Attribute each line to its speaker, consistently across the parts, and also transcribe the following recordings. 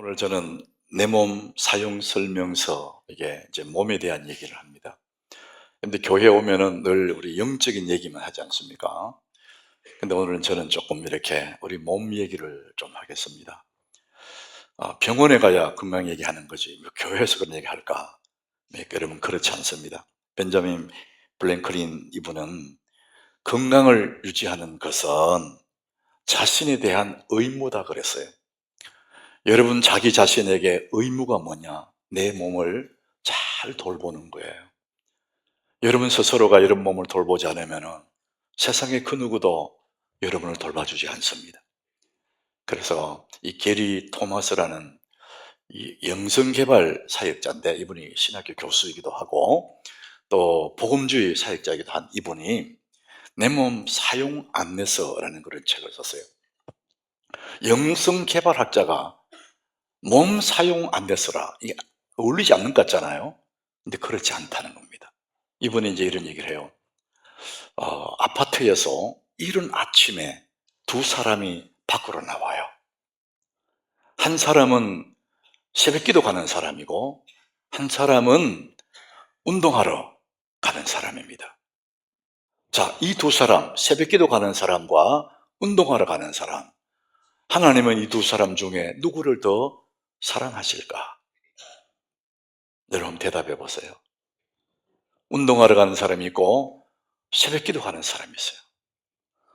Speaker 1: 오늘 저는 내 몸 사용 설명서, 이게 이제 몸에 대한 얘기를 합니다. 근데 교회 오면은 늘 우리 영적인 얘기만 하지 않습니까? 근데 오늘은 저는 조금 이렇게 우리 몸 얘기를 좀 하겠습니다. 병원에 가야 건강 얘기하는 거지, 뭐 교회에서 그런 얘기 할까? 네, 여러분, 그렇지 않습니다. 벤자민 블랭클린 이분은 건강을 유지하는 것은 자신에 대한 의무다 그랬어요. 여러분, 자기 자신에게 의무가 뭐냐? 내 몸을 잘 돌보는 거예요. 여러분 스스로가 여러분 몸을 돌보지 않으면 세상의 그 누구도 여러분을 돌봐주지 않습니다. 그래서 이 게리 토마스라는 이 영성개발 사역자인데, 이분이 신학교 교수이기도 하고 또 복음주의 사역자이기도 한 이분이 내 몸 사용 안내서라는 그런 책을 썼어요. 영성개발학자가 몸 사용 안내서라, 이게 어울리지 않는 것 같잖아요. 근데 그렇지 않다는 겁니다. 이분이 이제 이런 얘기를 해요. 아파트에서 이른 아침에 두 사람이 밖으로 나와요. 한 사람은 새벽기도 가는 사람이고 한 사람은 운동하러 가는 사람입니다. 자, 이 두 사람, 새벽기도 가는 사람과 운동하러 가는 사람, 하나님은 이 두 사람 중에 누구를 더 사랑하실까? 여러분 대답해 보세요. 운동하러 가는 사람이 있고 새벽기도 가는 사람이 있어요.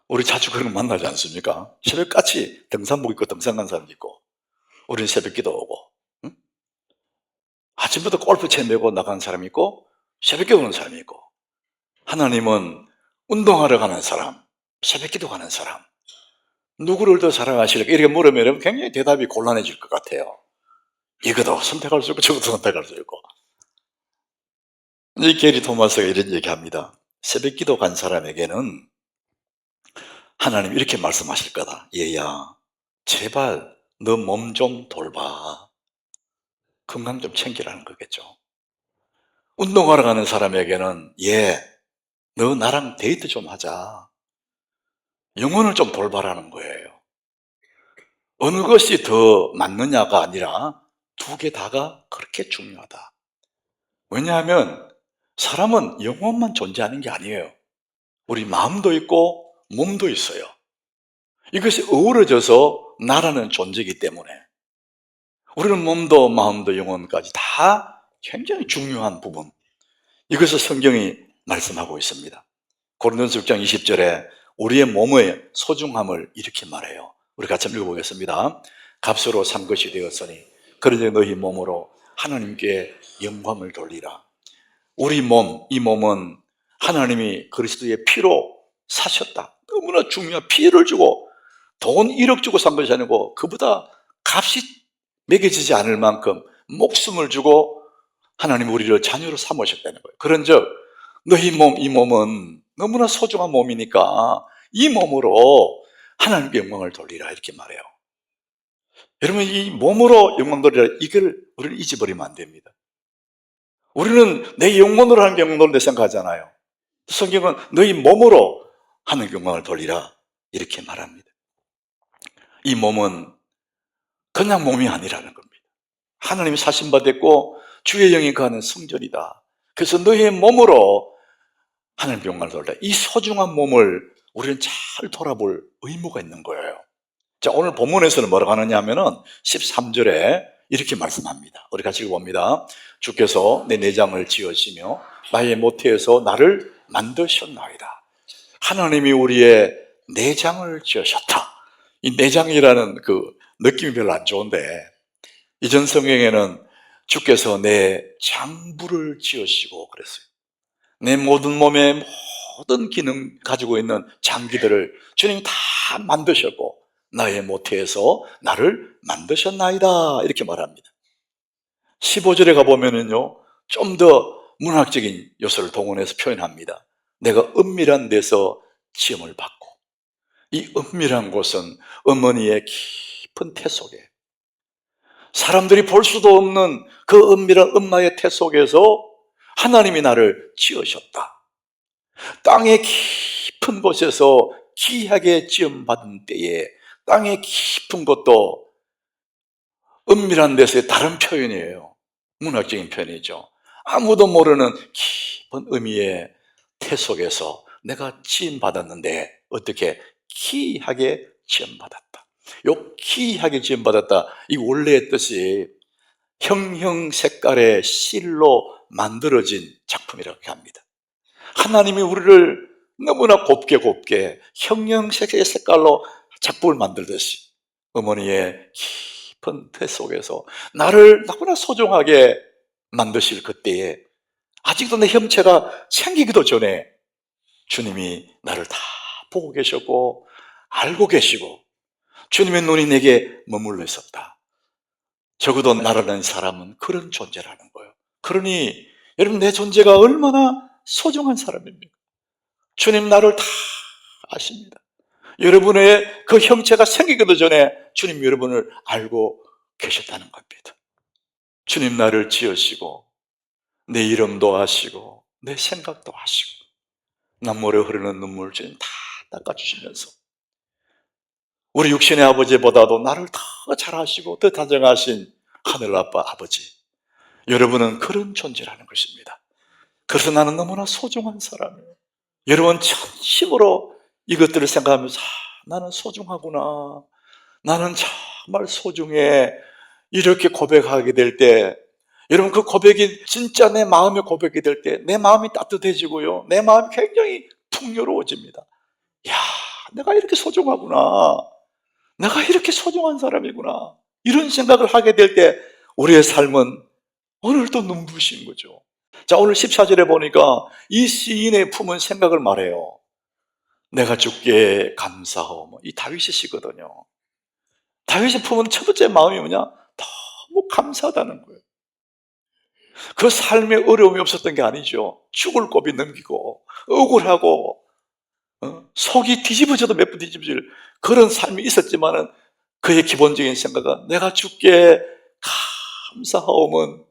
Speaker 1: 우리 자주 그런 거 만나지 않습니까? 새벽같이 등산복 입고 등산 간 사람도 있고, 우리는 새벽기도 오고, 응? 아침부터 골프채 메고 나가는 사람이 있고 새벽기도 오는 사람이 있고, 하나님은 운동하러 가는 사람, 새벽기도 가는 사람, 누구를 더 사랑하실까? 이렇게 물으면 굉장히 대답이 곤란해질 것 같아요. 이것도 선택할 수 있고 저것도 선택할 수 있고. 이 게리 토마스가 이런 얘기합니다. 새벽기도 간 사람에게는 하나님 이렇게 말씀하실 거다. 얘야, 제발 너 몸 좀 돌봐. 건강 좀 챙기라는 거겠죠. 운동하러 가는 사람에게는 너 나랑 데이트 좀 하자. 영혼을 좀 돌봐라는 거예요. 어느 것이 더 맞느냐가 아니라 두 개 다가 그렇게 중요하다. 왜냐하면 사람은 영혼만 존재하는 게 아니에요. 우리 마음도 있고 몸도 있어요. 이것이 어우러져서 나라는 존재이기 때문에 우리는 몸도 마음도 영혼까지 다 굉장히 중요한 부분, 이것을 성경이 말씀하고 있습니다. 고린도서 6장 20절에 우리의 몸의 소중함을 이렇게 말해요. 우리 같이 읽어보겠습니다. 값으로 산 것이 되었으니 그러니 너희 몸으로 하나님께 영광을 돌리라. 우리 몸, 이 몸은 하나님이 그리스도의 피로 사셨다. 너무나 중요한, 피를 주고 돈 1억 주고 산 것이 아니고 그보다 값이 매겨지지 않을 만큼 목숨을 주고 하나님 우리를 자녀로 삼으셨다는 거예요. 그런즉 너희 몸, 이 몸은 너무나 소중한 몸이니까 이 몸으로 하나님께 영광을 돌리라, 이렇게 말해요. 여러분, 이 몸으로 영광 돌리라, 이걸 우리는 잊어버리면 안 됩니다. 우리는 내 영혼으로 하는 영광 돌리라 생각하잖아요. 성경은 너희 몸으로 하는 영광을 돌리라, 이렇게 말합니다. 이 몸은 그냥 몸이 아니라는 겁니다. 하나님이 사신받았고 주의 영이 거하는 성전이다. 그래서 너희의 몸으로 하나님 영광을 돌리라. 이 소중한 몸을 우리는 잘 돌아볼 의무가 있는 거예요. 자, 오늘 본문에서는 뭐라고 하느냐 하면은 13절에 이렇게 말씀합니다. 우리 같이 읽어봅니다. 주께서 내 내장을 지으시며 나의 모태에서 나를 만드셨나이다. 하나님이 우리의 내장을 지으셨다. 이 내장이라는 그 느낌이 별로 안 좋은데, 이전 성경에는 주께서 내 장부를 지으시고 그랬어요. 내 모든 몸의 모든 기능 가지고 있는 장기들을 주님이 다 만드셨고 나의 모태에서 나를 만드셨나이다, 이렇게 말합니다. 15절에 가보면은요, 좀 더 문학적인 요소를 동원해서 표현합니다. 내가 은밀한 데서 지음을 받고, 이 은밀한 곳은 어머니의 깊은 태 속에, 사람들이 볼 수도 없는 그 은밀한 엄마의 태 속에서 하나님이 나를 지으셨다. 땅의 깊은 곳에서 귀하게 지음받은 때에 땅의 깊은 곳도 은밀한 데서의 다른 표현이에요. 문학적인 표현이죠. 아무도 모르는 깊은 의미의 태 속에서 내가 지음받았는데 어떻게 기이하게 지음받았다. 요 기이하게 지음받았다, 이 원래의 뜻이 형형색깔의 실로 만들어진 작품이라고 합니다. 하나님이 우리를 너무나 곱게 형형색의 색깔로 작품을 만들듯이 어머니의 깊은 태 속에서 나를 너무나 소중하게 만드실 그때에, 아직도 내 형체가 생기기도 전에 주님이 나를 다 보고 계셨고 알고 계시고 주님의 눈이 내게 머물러 있었다. 적어도 나라는 사람은 그런 존재라는 거예요. 그러니 여러분, 내 존재가 얼마나 소중한 사람입니까? 주님 나를 다 아십니다. 여러분의 그 형체가 생기기도 전에 주님 여러분을 알고 계셨다는 겁니다. 주님 나를 지으시고 내 이름도 아시고 내 생각도 아시고 남모래 흐르는 눈물 주님 다 닦아주시면서 우리 육신의 아버지보다도 나를 더 잘 아시고 더 다정하신 하늘 아빠 아버지, 여러분은 그런 존재라는 것입니다. 그래서 나는 너무나 소중한 사람이에요. 여러분 진심으로 이것들을 생각하면서 나는 소중하구나, 나는 정말 소중해, 이렇게 고백하게 될 때, 여러분 그 고백이 진짜 내 마음의 고백이 될 때 내 마음이 따뜻해지고요, 내 마음이 굉장히 풍요로워집니다. 야, 내가 이렇게 소중하구나, 내가 이렇게 소중한 사람이구나, 이런 생각을 하게 될 때 우리의 삶은 오늘도 눈부신 거죠. 자, 오늘 14절에 보니까 이 시인의 품은 생각을 말해요. 내가 주께 감사하오. 이 다윗의 시거든요. 다윗의 품은 첫 번째 마음이 뭐냐? 너무 감사하다는 거예요. 그 삶에 어려움이 없었던 게 아니죠. 죽을 고비 넘기고 억울하고 속이 뒤집어져도 몇 번 뒤집어질 그런 삶이 있었지만은 그의 기본적인 생각은 내가 주께 감사하오면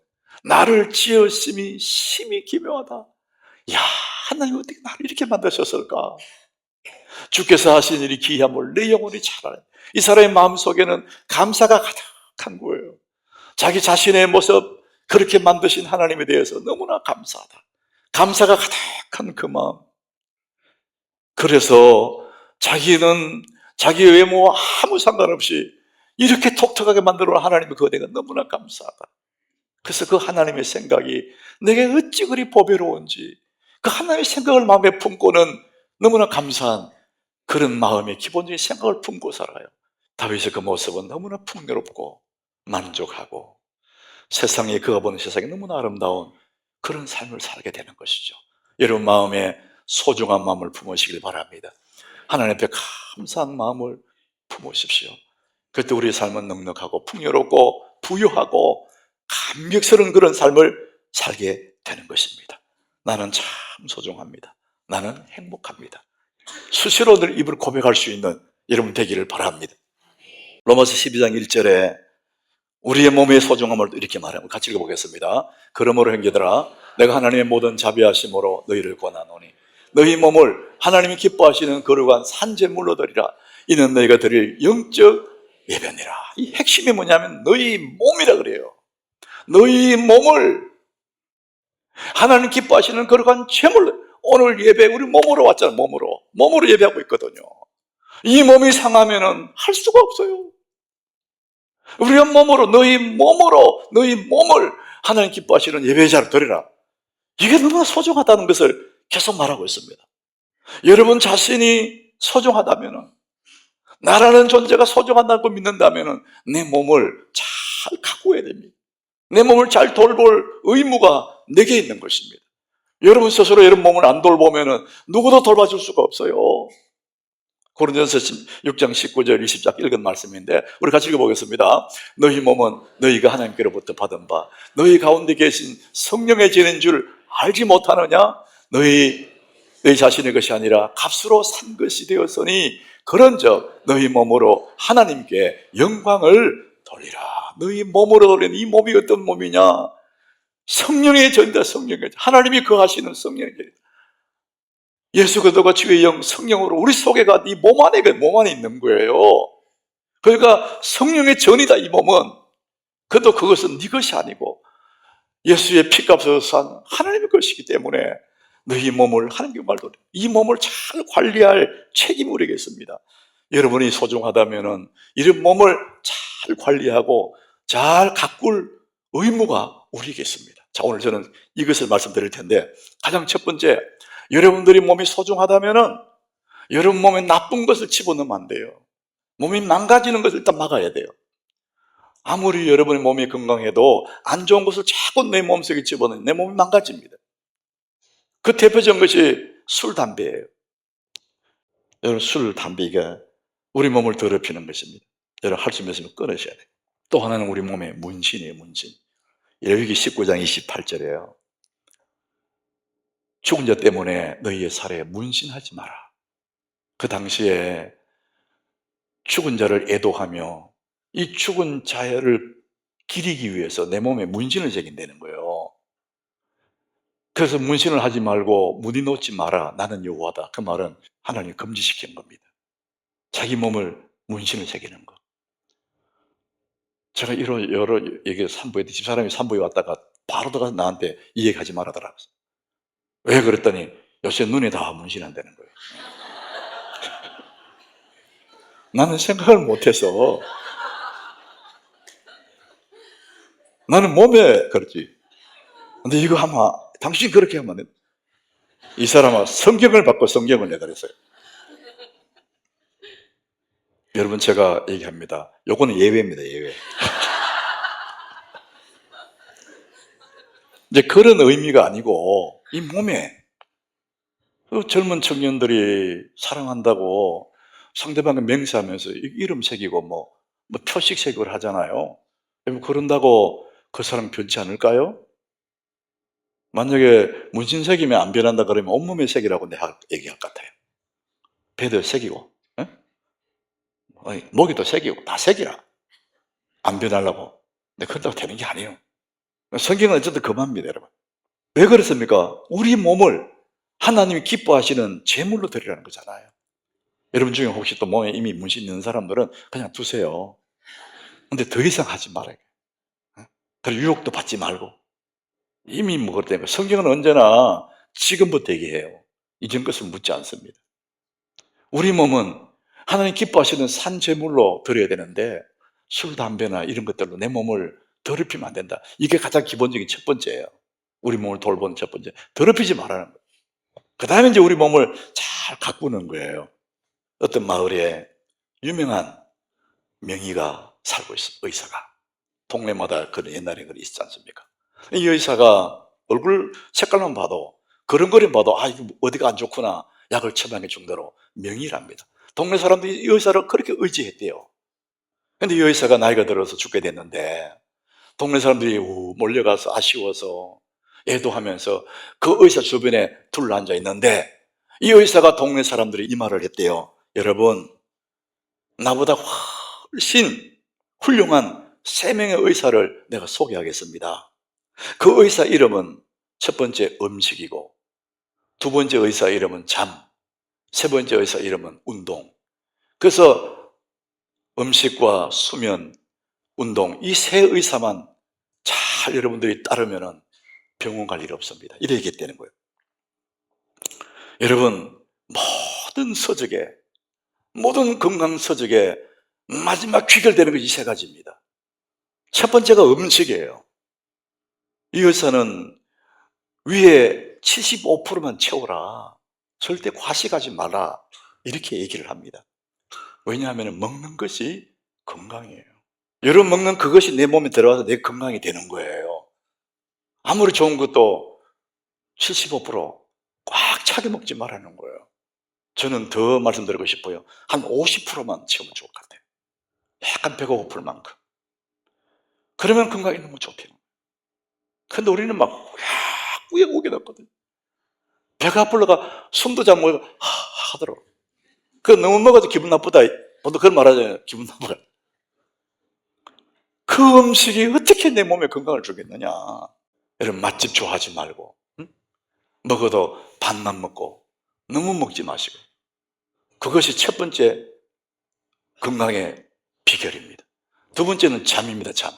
Speaker 1: 나를 지으심이 심히 기묘하다. 야, 하나님 어떻게 나를 이렇게 만드셨을까? 주께서 하신 일이 기이함을 내 영혼이 잘 알아요. 이 사람의 마음속에는 감사가 가득한 거예요. 자기 자신의 모습 그렇게 만드신 하나님에 대해서 너무나 감사하다. 감사가 가득한 그 마음. 그래서 자기는 자기 외모와 아무 상관없이 이렇게 독특하게 만들어 놓은 하나님의 그 은혜가 너무나 감사하다. 그래서 그 하나님의 생각이 내게 어찌 그리 보배로운지, 그 하나님의 생각을 마음에 품고는 너무나 감사한 그런 마음의 기본적인 생각을 품고 살아요. 다윗의 그 모습은 너무나 풍요롭고 만족하고 세상에, 그가 보는 세상이 너무나 아름다운 그런 삶을 살게 되는 것이죠. 여러분 마음에 소중한 마음을 품으시길 바랍니다. 하나님 앞에 감사한 마음을 품으십시오. 그때 우리의 삶은 넉넉하고 풍요롭고 부유하고 감격스러운 그런 삶을 살게 되는 것입니다. 나는 참 소중합니다. 나는 행복합니다. 수시로 늘 입을 고백할 수 있는 여러분 되기를 바랍니다. 로마서 12장 1절에 우리의 몸의 소중함을 이렇게 말합니다. 같이 읽어보겠습니다. 그러므로 형제들아, 내가 하나님의 모든 자비하심으로 너희를 권하노니 너희 몸을 하나님이 기뻐하시는 거룩한 산제물로 드리라. 이는 너희가 드릴 영적 예배니라. 이 핵심이 뭐냐면 너희 몸이라 그래요. 너희 몸을 하나님 기뻐하시는 거룩한 제물로, 오늘 예배 우리 몸으로 왔잖아요. 몸으로 예배하고 있거든요. 이 몸이 상하면은 할 수가 없어요. 우리가 몸으로, 너희 몸을 하나님 기뻐하시는 예배자로 드리라. 이게 너무나 소중하다는 것을 계속 말하고 있습니다. 여러분 자신이 소중하다면은, 나라는 존재가 소중하다고 믿는다면은 내 몸을 잘 가꾸어야 됩니다. 내 몸을 잘 돌볼 의무가 내게 있는 것입니다. 여러분 스스로 여러분 몸을 안 돌보면은 누구도 돌봐줄 수가 없어요. 고린도전서 6장 19절 20절 읽은 말씀인데 우리 같이 읽어보겠습니다. 너희 몸은 너희가 하나님께로부터 받은 바 너희 가운데 계신 성령의 지는 줄 알지 못하느냐? 너희 자신의 것이 아니라 값으로 산 것이 되었으니 그런즉 너희 몸으로 하나님께 영광을 돌리라. 너희 몸으로 돌리는 이 몸이 어떤 몸이냐? 성령의 전이다. 성령의 전. 하나님이 거하시는 성령의 전이다. 예수 그리스도가 주의 영 성령으로 우리 속에가 이 몸 안에 있는 거예요. 그러니까 성령의 전이다. 이 몸은 그래도 그것은 네 것이 아니고 예수의 피값으로 산 하나님의 것이기 때문에 너희 몸을, 하나님께 말도 이 몸을 잘 관리할 책임이 우리에게 있습니다. 여러분이 소중하다면 이런 몸을 잘 관리하고 잘 가꿀 의무가 우리에게 있습니다. 자, 오늘 저는 이것을 말씀드릴 텐데, 가장 첫 번째, 여러분들이 몸이 소중하다면 여러분 몸에 나쁜 것을 집어넣으면 안 돼요. 몸이 망가지는 것을 일단 막아야 돼요. 아무리 여러분의 몸이 건강해도 안 좋은 것을 자꾸 내 몸속에 집어넣으면 내 몸이 망가집니다. 그 대표적인 것이 술, 담배예요. 여러분, 술, 담배가 우리 몸을 더럽히는 것입니다. 여러분, 할 수 있으면 끊으셔야 돼요. 또 하나는 우리 몸의 문신이에요. 문신. 레위기 19장 28절이에요. 죽은 자 때문에 너희의 살에 문신하지 마라. 그 당시에 죽은 자를 애도하며 이 죽은 자를 기리기 위해서 내 몸에 문신을 새긴다는 거예요. 그래서 문신을 하지 말고 무디 놓지 마라. 나는 여호와다. 그 말은 하나님이 금지시킨 겁니다. 자기 몸을 문신을 새기는 거. 제가 여러 얘기 산부에 집사람이 산부에 왔다가 바로 들어가서 나한테 이 얘기하지 말아더라고요. 왜 그랬더니 요새 눈에 다 문신한다는 거예요. 나는 생각을 못해서 나는 몸에 그렇지. 근데 이거 아마 당신이 그렇게 하면 안 돼. 이 사람아 성경을 받고 성경을 내가 그랬어요. 여러분 제가 얘기합니다. 요거는 예외입니다. 예외. 이제 그런 의미가 아니고 이 몸에 그 젊은 청년들이 사랑한다고 상대방을 맹세하면서 이름 새기고 뭐 표식 새기고 하잖아요. 그런다고 그 사람 변치 않을까요? 만약에 문신 새기면 안 변한다 그러면 온몸에 새기라고 내가 얘기할 것 같아요. 배도 새기고, 에? 목에도 새기고 다 새기라. 안 변하려고. 근데 그렇다고 되는 게 아니에요. 성경은 어쨌든 금합니다, 여러분. 왜 그렇습니까? 우리 몸을 하나님이 기뻐하시는 제물로 드리라는 거잖아요. 여러분 중에 혹시 또 몸에 이미 문신 있는 사람들은 그냥 두세요. 근데 더 이상 하지 말아요. 그리고 유혹도 받지 말고. 이미 뭐 그렇다니까. 성경은 언제나 지금부터 얘기해요. 이전 것을 묻지 않습니다. 우리 몸은 하나님 기뻐하시는 산 제물로 드려야 되는데 술, 담배나 이런 것들로 내 몸을 더럽히면 안 된다. 이게 가장 기본적인 첫 번째예요. 우리 몸을 돌보는 첫 번째. 더럽히지 말라는 거예요. 그 다음에 이제 우리 몸을 잘 가꾸는 거예요. 어떤 마을에 유명한 명의가 살고 있어, 의사가. 동네마다 그런 옛날에 그런 있지 않습니까? 이 의사가 얼굴 색깔만 봐도, 걸음걸이 봐도, 아, 이거 어디가 안 좋구나. 약을 처방해 정도로 명의랍니다. 동네 사람들이 이 의사를 그렇게 의지했대요. 근데 이 의사가 나이가 들어서 죽게 됐는데, 동네 사람들이 몰려가서 아쉬워서 애도하면서 그 의사 주변에 둘러앉아 있는데, 이 의사가 동네 사람들이 이 말을 했대요. 여러분, 나보다 훨씬 훌륭한 3명의 의사를 내가 소개하겠습니다. 그 의사 이름은 첫 번째 음식이고, 두 번째 의사 이름은 잠, 세 번째 의사 이름은 운동. 그래서 음식과 수면, 운동 이 세 의사만 잘 여러분들이 따르면 병원 갈 일 없습니다. 이래 얘기했다는 거예요. 여러분, 모든 서적에, 모든 건강 서적에 마지막 귀결되는 것이 세 가지입니다. 첫 번째가 음식이에요. 이 의사는 위에 75%만 채워라. 절대 과식하지 마라. 이렇게 얘기를 합니다. 왜냐하면 먹는 것이 건강이에요. 여러분 먹는 그것이 내 몸에 들어와서 내 건강이 되는 거예요. 아무리 좋은 것도 75%꽉 차게 먹지 말라는 거예요. 저는 더 말씀드리고 싶어요. 한 50%만 채우면 좋을 것 같아요. 약간 배가 고플 만큼. 그러면 건강이 너무 좋대요. 근데 우리는 막 꾸역꾸역 우겨놨거든요. 배가 아플러가 숨도 잘 못 하더라고. 그 너무 먹어도 기분 나쁘다. 보통 그런 말 하잖아요. 기분 나쁘다. 그 음식이 어떻게 내 몸에 건강을 주겠느냐. 여러분 맛집 좋아하지 말고, 응? 먹어도 반만 먹고 너무 먹지 마시고. 그것이 첫 번째 건강의 비결입니다. 두 번째는 잠입니다. 잠.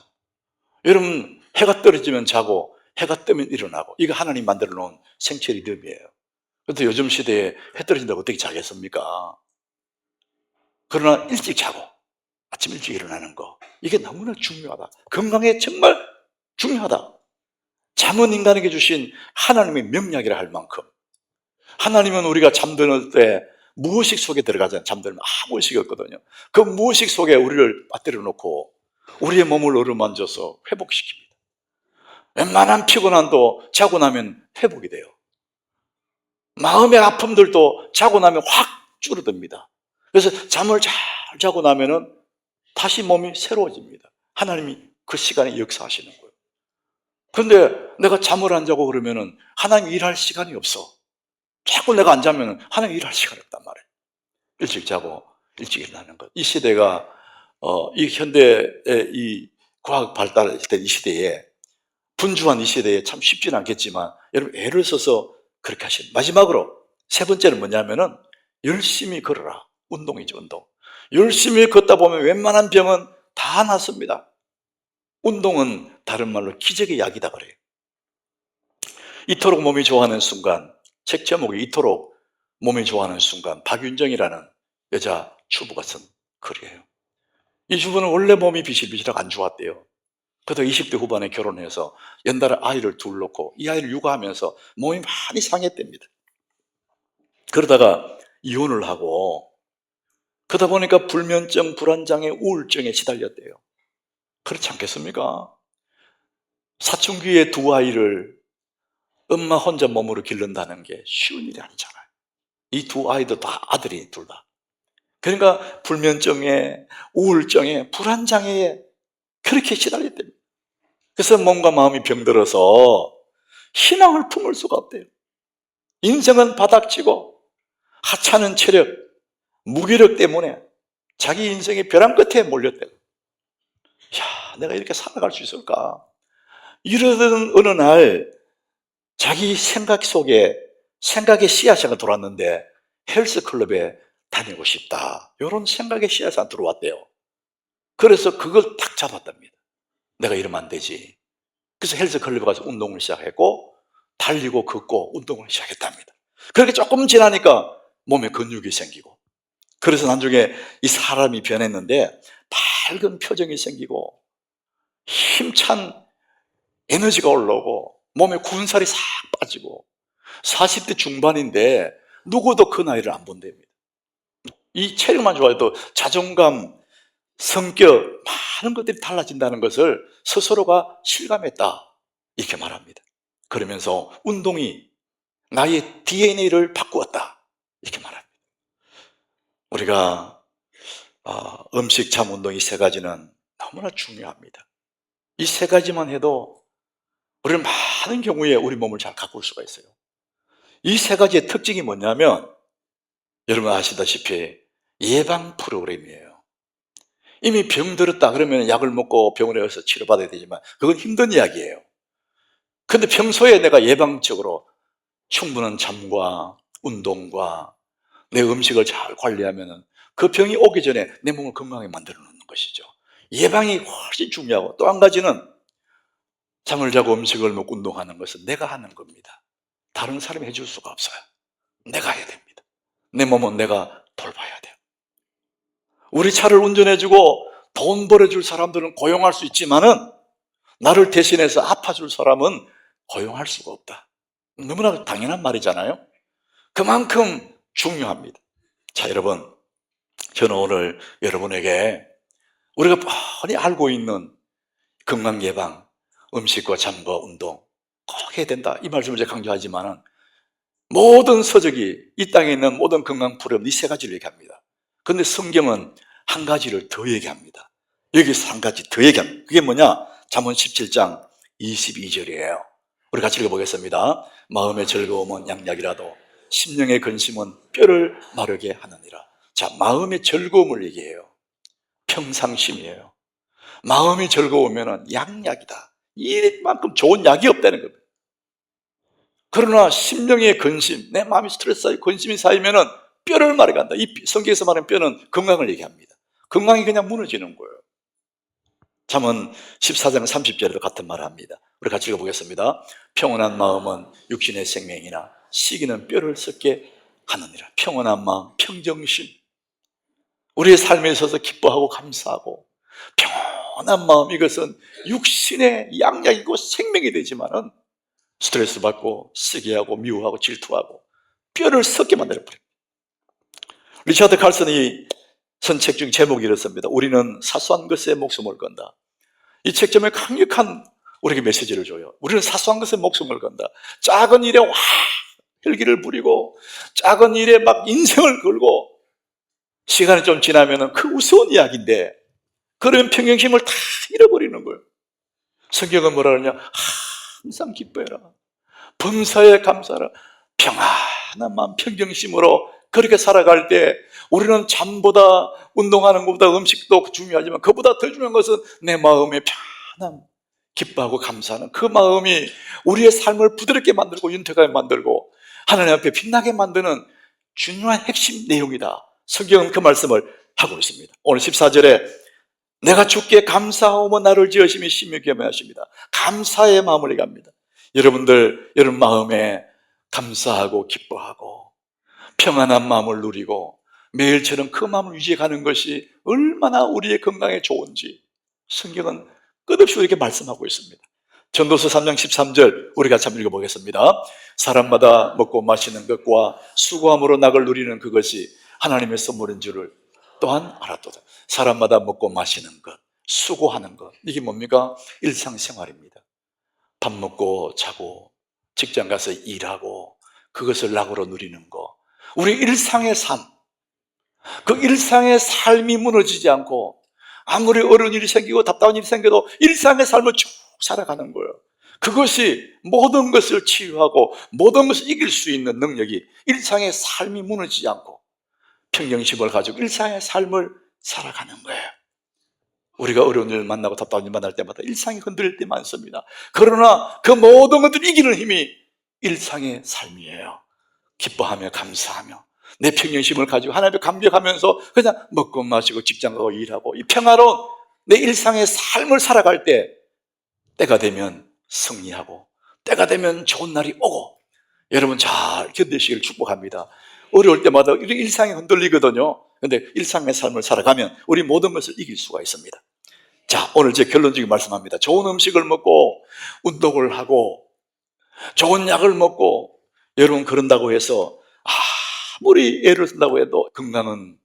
Speaker 1: 여러분, 해가 떨어지면 자고 해가 뜨면 일어나고, 이거 하나님 만들어 놓은 생체 리듬이에요. 그런데 요즘 시대에 해 떨어진다고 어떻게 자겠습니까? 그러나 일찍 자고 아침 일찍 일어나는 거, 이게 너무나 중요하다. 건강에 정말 중요하다. 잠은 인간에게 주신 하나님의 명약이라 할 만큼, 하나님은 우리가 잠드는 때 무의식 속에 들어가잖아요. 잠들면 아무 의식이 없거든요. 그 무의식 속에 우리를 빠뜨려 놓고 우리의 몸을 어루만져서 회복시킵니다. 웬만한 피곤함도 자고 나면 회복이 돼요. 마음의 아픔들도 자고 나면 확 줄어듭니다. 그래서 잠을 잘 자고 나면은 다시 몸이 새로워집니다. 하나님이 그 시간에 역사하시는 거예요. 근데 내가 잠을 안 자고 그러면은 하나님 일할 시간이 없어. 자꾸 내가 안 자면 하나님 일할 시간이 없단 말이에요. 일찍 자고 일찍 일어나는 것. 이 시대가 이 현대의 이 과학 발달했던 이 시대에, 분주한 이 시대에 참 쉽지는 않겠지만 여러분 애를 써서 그렇게 하시는. 마지막으로 세 번째는 뭐냐면은 열심히 걸어라. 운동이죠, 운동. 열심히 걷다 보면 웬만한 병은 다 낫습니다. 운동은 다른 말로 기적의 약이다 그래요. 이토록 몸이 좋아하는 순간, 책 제목이 이토록 몸이 좋아하는 순간, 박윤정이라는 여자 주부가 쓴 글이에요. 이 주부는 원래 몸이 비실비실하고 안 좋았대요. 그래도 20대 후반에 결혼해서 연달아 아이를 둘 놓고 이 아이를 육아하면서 몸이 많이 상했답니다. 그러다가 이혼을 하고, 그러다 보니까 불면증, 불안장애, 우울증에 시달렸대요. 그렇지 않겠습니까? 사춘기에 두 아이를 엄마 혼자 몸으로 기른다는 게 쉬운 일이 아니잖아요. 이 두 아이도 다 아들이 둘 다. 그러니까 불면증에, 우울증에, 불안장애에 그렇게 시달렸답니다. 그래서 몸과 마음이 병들어서 희망을 품을 수가 없대요. 인생은 바닥치고 하찮은 체력, 무기력 때문에 자기 인생의 벼랑 끝에 몰렸대요. 야, 내가 이렇게 살아갈 수 있을까? 이러던 어느 날 자기 생각 속에 생각의 씨앗이 들어왔는데, 헬스클럽에 다니고 싶다, 이런 생각의 씨앗이 들어왔대요. 그래서 그걸 딱 잡았답니다. 내가 이러면 안 되지. 그래서 헬스클럽에 가서 운동을 시작했고, 달리고 걷고 운동을 시작했답니다. 그렇게 조금 지나니까 몸에 근육이 생기고, 그래서 나중에 이 사람이 변했는데 밝은 표정이 생기고 힘찬 에너지가 올라오고 몸에 군살이 싹 빠지고, 40대 중반인데 누구도 그 나이를 안 본답니다. 이 체력만 좋아해도 자존감, 성격, 많은 것들이 달라진다는 것을 스스로가 실감했다, 이렇게 말합니다. 그러면서 운동이 나의 DNA를 바꾸었다, 이렇게 말합니다. 우리가 음식, 잠, 운동, 이 세 가지는 너무나 중요합니다. 이 세 가지만 해도 우리는 많은 경우에 우리 몸을 잘 가꿀 수가 있어요. 이 세 가지의 특징이 뭐냐면, 여러분 아시다시피 예방 프로그램이에요. 이미 병들었다 그러면 약을 먹고 병원에 가서 치료받아야 되지만 그건 힘든 이야기예요. 근데 평소에 내가 예방적으로 충분한 잠과 운동과 내 음식을 잘 관리하면 그 병이 오기 전에 내 몸을 건강하게 만들어 놓는 것이죠. 예방이 훨씬 중요하고, 또 한 가지는 잠을 자고 음식을 먹고 운동하는 것은 내가 하는 겁니다. 다른 사람이 해줄 수가 없어요. 내가 해야 됩니다. 내 몸은 내가 돌봐야 돼요. 우리 차를 운전해주고 돈 벌어줄 사람들은 고용할 수 있지만은 나를 대신해서 아파줄 사람은 고용할 수가 없다. 너무나 당연한 말이잖아요. 그만큼 중요합니다. 자, 여러분, 저는 오늘 여러분에게 우리가 뻔히 알고 있는 건강 예방, 음식과 잠과 운동 꼭 해야 된다, 이 말씀을 제가 강조하지만은 모든 서적이, 이 땅에 있는 모든 건강 프로그램 이 세 가지를 얘기합니다. 그런데 성경은 한 가지를 더 얘기합니다. 여기서 한 가지 더 얘기합니다. 그게 뭐냐? 잠언 17장 22절이에요. 우리 같이 읽어보겠습니다. 마음의 즐거움은 양약이라도 심령의 근심은 뼈를 마르게 하느니라. 자, 마음의 즐거움을 얘기해요. 평상심이에요. 마음이 즐거우면 양약이다. 이만큼 좋은 약이 없다는 겁니다. 그러나 심령의 근심, 내 마음이 스트레스 쌓이고 근심이 쌓이면 뼈를 마르게 한다. 이 성경에서 말하는 뼈는 건강을 얘기합니다. 건강이 그냥 무너지는 거예요. 잠언 14장 30절에도 같은 말을 합니다. 우리 같이 읽어보겠습니다. 평온한 마음은 육신의 생명이나 시기는 뼈를 썩게 하느니라. 평온한 마음, 평정심, 우리의 삶에 있어서 기뻐하고 감사하고 평온한 마음, 이것은 육신의 양약이고 생명이 되지만은 스트레스 받고 시기하고 미워하고 질투하고 뼈를 썩게 만들어버려요. 리차드 칼슨이 선 책 중 제목이 이렇습니다. 우리는 사소한 것에 목숨을 건다. 이 책 정말 강력한 우리에게 메시지를 줘요. 우리는 사소한 것에 목숨을 건다. 작은 일에 헬기를 부리고 작은 일에 막 인생을 걸고 시간이 좀 지나면 그 우스운 이야기인데 그런 평정심을 다 잃어버리는 거예요. 성경은 뭐라 그러냐? 항상 기뻐해라, 범사에 감사하라, 평안한 마음 평정심으로 그렇게 살아갈 때 우리는 잠보다 운동하는 것보다 음식도 중요하지만 그보다 더 중요한 것은 내 마음의 편안, 기뻐하고 감사하는 그 마음이 우리의 삶을 부드럽게 만들고 윤택하게 만들고 하나님 앞에 빛나게 만드는 중요한 핵심 내용이다. 성경은 그 말씀을 하고 있습니다. 오늘 14절에 내가 주께 감사하오며 나를 지으심이 심히 하십니다. 감사의 마음을 얘기합니다. 여러분들, 여러분 마음에 감사하고 기뻐하고 평안한 마음을 누리고 매일처럼 그 마음을 유지해가는 것이 얼마나 우리의 건강에 좋은지 성경은 끝없이 우리에게 말씀하고 있습니다. 전도서 3장 13절 우리 같이 한번 읽어보겠습니다. 사람마다 먹고 마시는 것과 수고함으로 낙을 누리는 그것이 하나님의 선물인 줄을 또한 알았도다. 사람마다 먹고 마시는 것, 수고하는 것, 이게 뭡니까? 일상생활입니다. 밥 먹고 자고 직장 가서 일하고 그것을 낙으로 누리는 거, 우리 일상의 삶, 그 일상의 삶이 무너지지 않고 아무리 어려운 일이 생기고 답답한 일이 생겨도 일상의 삶을 쭉 살아가는 거예요. 그것이 모든 것을 치유하고 모든 것을 이길 수 있는 능력이, 일상의 삶이 무너지지 않고 평정심을 가지고 일상의 삶을 살아가는 거예요. 우리가 어려운 일을 만나고 답답한 일 만날 때마다 일상이 흔들릴 때 많습니다. 그러나 그 모든 것들을 이기는 힘이 일상의 삶이에요. 기뻐하며 감사하며 내 평정심을 가지고 하나님 앞에 감격하면서 그냥 먹고 마시고 직장 가고 일하고 이 평화로운 내 일상의 삶을 살아갈 때 때가 되면 승리하고 때가 되면 좋은 날이 오고 여러분 잘 견디시기를 축복합니다. 어려울 때마다 우리 일상이 흔들리거든요. 그런데 일상의 삶을 살아가면 우리 모든 것을 이길 수가 있습니다. 자, 오늘 제 결론적인 말씀합니다. 좋은 음식을 먹고 운동을 하고 좋은 약을 먹고 여러분 그런다고 해서 아무리 애를 쓴다고 해도 건강은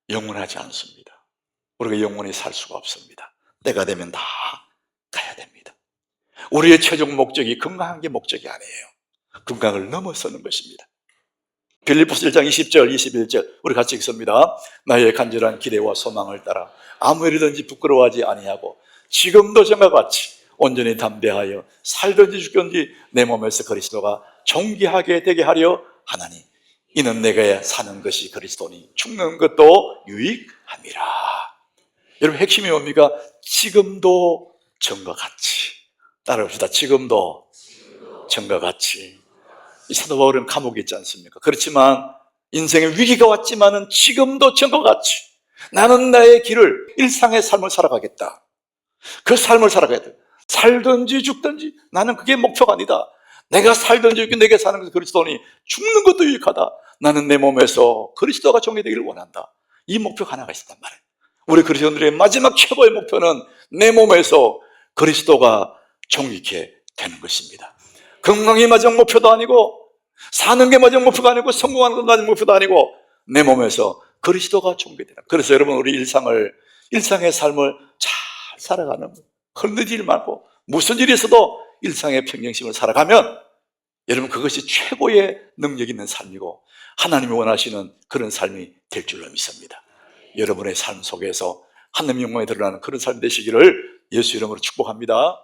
Speaker 1: 영원하지 않습니다. 우리가 영원히 살 수가 없습니다. 때가 되면 다 가야 됩니다. 우리의 최종 목적이 건강한 게 목적이 아니에요. 건강을 넘어서는 것입니다. 빌립보서 1장 20절 21절 우리 같이 읽습니다. 나의 간절한 기대와 소망을 따라 아무 일이든지 부끄러워하지 아니하고 지금도 전과 같이 온전히 담대하여 살든지 죽든지 내 몸에서 그리스도가 존귀하게 되게 하려 하나니 이는 내가 사는 것이 그리스도니 죽는 것도 유익함이라. 여러분 핵심이 뭡니까? 지금도 전과 같이. 따라합시다. 지금도 전과 같이. 이 사도 바울은 감옥에 있지 않습니까? 그렇지만 인생의 위기가 왔지만은 지금도 전과 같이 나는 나의 길을 일상의 삶을 살아가겠다. 그 삶을 살아가겠다. 살든지 죽든지 나는 그게 목표가 아니다. 내가 살든지 죽든지 내게 사는 것은 그리스도니 죽는 것도 유익하다. 나는 내 몸에서 그리스도가 존귀되기를 원한다. 이 목표가 하나가 있단 말이에요. 우리 그리스도인들의 마지막 최고의 목표는 내 몸에서 그리스도가 존귀케 되는 것입니다. 건강이 마지막 목표도 아니고 사는 게 마지막 목표가 아니고 성공하는 건 마지막 목표도 아니고 내 몸에서 그리스도가 존귀되다. 그래서 여러분 우리 일상의 삶을 잘 살아가는 거예요. 흔들리지 말고 무슨 일이 있어도 일상의 평정심을 살아가면 여러분 그것이 최고의 능력 있는 삶이고 하나님이 원하시는 그런 삶이 될 줄로 믿습니다. 여러분의 삶 속에서 하나님의 영광이 드러나는 그런 삶이 되시기를 예수 이름으로 축복합니다.